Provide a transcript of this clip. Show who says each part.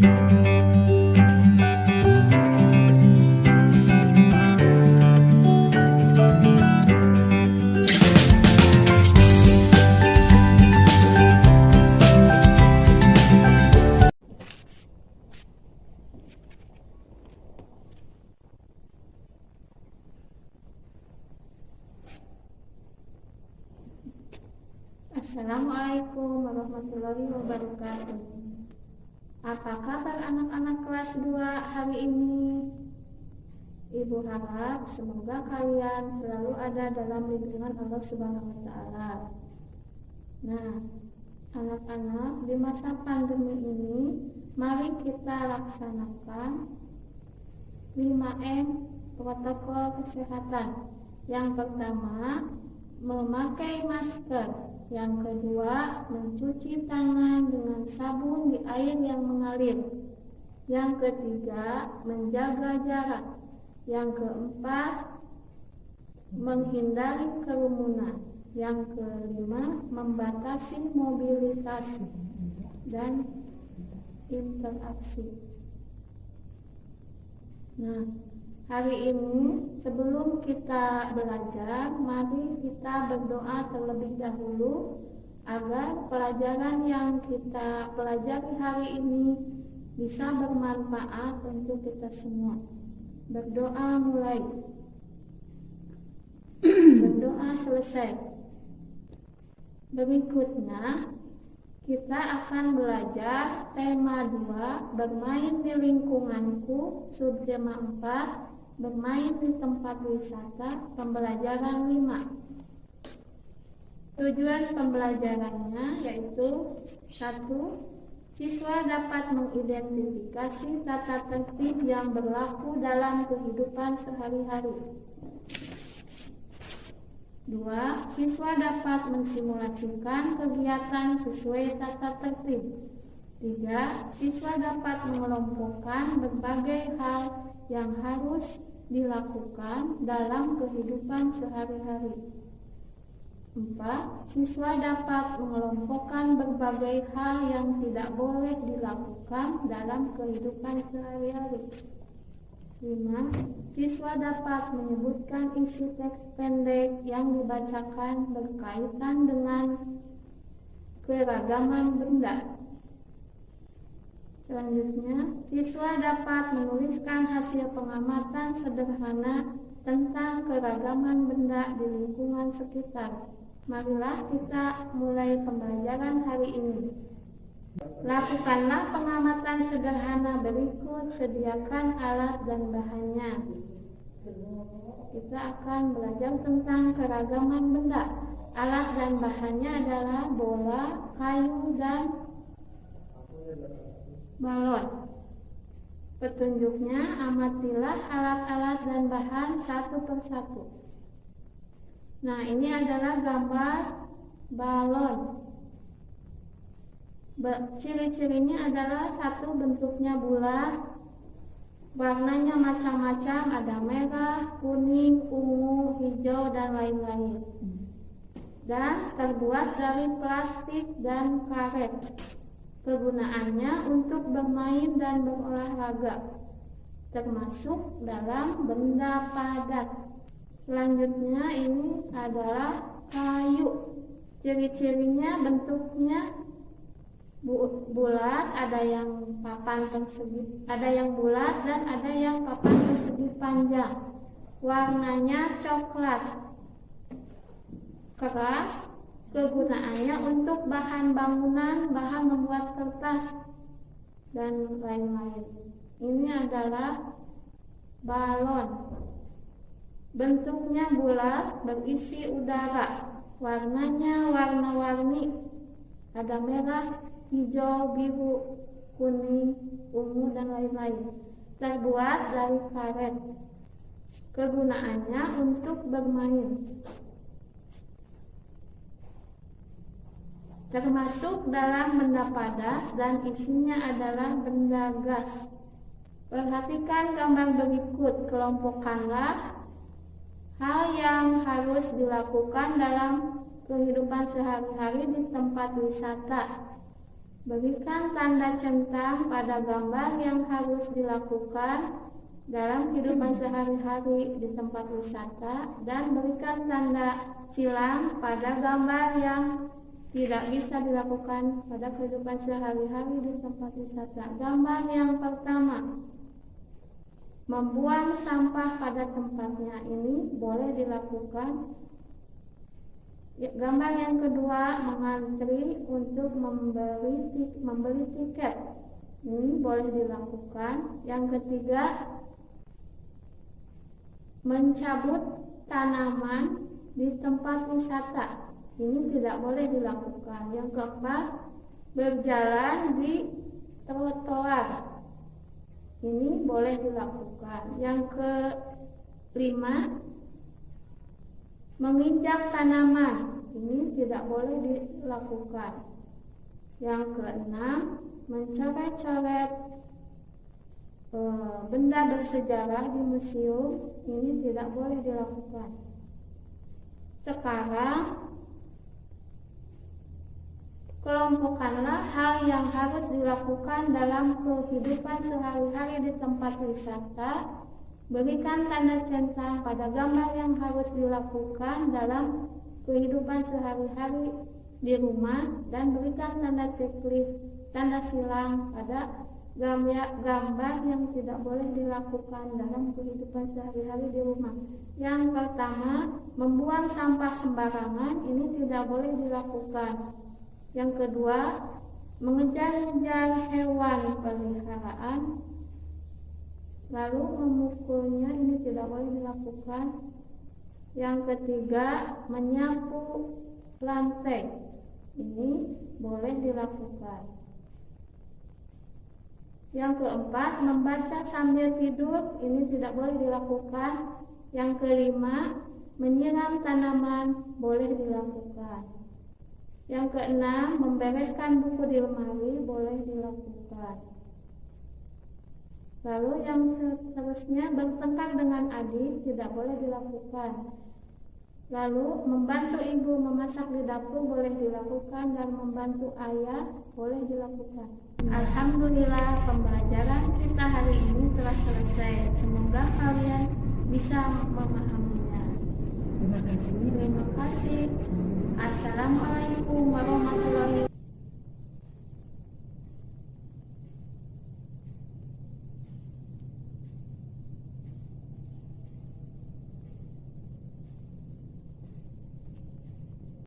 Speaker 1: Assalamualaikum warahmatullahi wabarakatuh. Apa kabar anak-anak kelas 2 hari ini? Ibu harap semoga kalian selalu ada dalam lindungan Allah Subhanahu wa taala. Nah, anak-anak, di masa pandemi ini mari kita laksanakan 5M protokol kesehatan. Yang pertama, memakai masker. Yang kedua, mencuci tangan dengan sabun di air yang mengalir. Yang ketiga, menjaga jarak. Yang keempat, menghindari kerumunan. Yang kelima, membatasi mobilitas dan interaksi. Nah, hari ini sebelum kita belajar, mari kita berdoa terlebih dahulu agar pelajaran yang kita pelajari hari ini bisa bermanfaat untuk kita semua. Berdoa mulai, berdoa selesai. Berikutnya kita akan belajar tema 2, bermain di lingkunganku, subtema 4, bermain di tempat wisata, pembelajaran 5. Tujuan pembelajarannya yaitu 1. Siswa dapat mengidentifikasi tata tertib yang berlaku dalam kehidupan sehari-hari. 2. Siswa dapat mensimulasikan kegiatan sesuai tata tertib. 3. Siswa dapat mengelompokkan berbagai hal yang harus dilakukan dalam kehidupan sehari-hari. 4. Siswa dapat mengelompokkan berbagai hal yang tidak boleh dilakukan dalam kehidupan sehari-hari. 5. Siswa dapat menyebutkan isi teks pendek yang dibacakan berkaitan dengan keragaman benda. Selanjutnya, siswa dapat menuliskan hasil pengamatan sederhana tentang keragaman benda di lingkungan sekitar. Marilah kita mulai pembelajaran hari ini. Lakukanlah pengamatan sederhana berikut, sediakan alat dan bahannya. Kita akan belajar tentang keragaman benda. Alat dan bahannya adalah bola, kayu, dan balon. Petunjuknya, amatilah alat-alat dan bahan satu persatu. Nah, ini adalah gambar balon. Ciri-cirinya adalah 1, bentuknya bulat, warnanya macam-macam, ada merah, kuning, ungu, hijau, dan lain-lain. Dan terbuat dari plastik dan karet. Kegunaannya untuk bermain dan berolahraga, termasuk dalam benda padat. Selanjutnya ini adalah kayu. Ciri-cirinya bentuknya bulat, ada yang papan persegi, ada yang bulat dan ada yang papan persegi panjang. Warnanya coklat, keras. Kegunaannya untuk bahan bangunan, bahan membuat kertas, dan lain-lain. Ini adalah balon. Bentuknya bulat, berisi udara. Warnanya warna-warni, ada merah, hijau, biru, kuning, ungu, dan lain-lain. Terbuat dari karet. Kegunaannya untuk bermain, termasuk dalam benda padat dan isinya adalah benda gas. Perhatikan gambar berikut, kelompokkanlah hal yang harus dilakukan dalam kehidupan sehari-hari di tempat wisata. Berikan tanda centang pada gambar yang harus dilakukan dalam kehidupan sehari-hari di tempat wisata, dan berikan tanda silang pada gambar yang tidak bisa dilakukan pada kehidupan sehari-hari di tempat wisata. Gambar yang pertama, membuang sampah pada tempatnya, ini boleh dilakukan. Gambar yang kedua, mengantri untuk membeli tiket, ini boleh dilakukan. Yang ketiga, mencabut tanaman di tempat wisata, ini tidak boleh dilakukan. Yang keempat, berjalan di trotoar, ini boleh dilakukan. Yang kelima, menginjak tanaman, ini tidak boleh dilakukan. Yang keenam, mencoret-coret benda bersejarah di museum, ini tidak boleh dilakukan. Sekarang kelompokkanlah hal yang harus dilakukan dalam kehidupan sehari-hari di tempat wisata. Berikan tanda centang pada gambar yang harus dilakukan dalam kehidupan sehari-hari di rumah, dan berikan tanda checklist, tanda silang pada gambar yang tidak boleh dilakukan dalam kehidupan sehari-hari di rumah. Yang pertama, membuang sampah sembarangan, ini tidak boleh dilakukan. Yang kedua, mengejar-ngejar hewan peliharaan lalu memukulnya, ini tidak boleh dilakukan. Yang ketiga, menyapu lantai, ini boleh dilakukan. Yang keempat, membaca sambil tidur, ini tidak boleh dilakukan. Yang kelima, menyiram tanaman, boleh dilakukan. Yang keenam, membereskan buku di lemari, boleh dilakukan. Lalu yang seterusnya, bertengkar dengan adik, tidak boleh dilakukan. Lalu membantu ibu memasak di dapur boleh dilakukan, dan membantu ayah boleh dilakukan. Alhamdulillah, pembelajaran kita hari ini telah selesai. Semoga kalian bisa memahaminya.
Speaker 2: Terima kasih.
Speaker 1: Terima kasih. Assalamualaikum warahmatullahi wabarakatuh.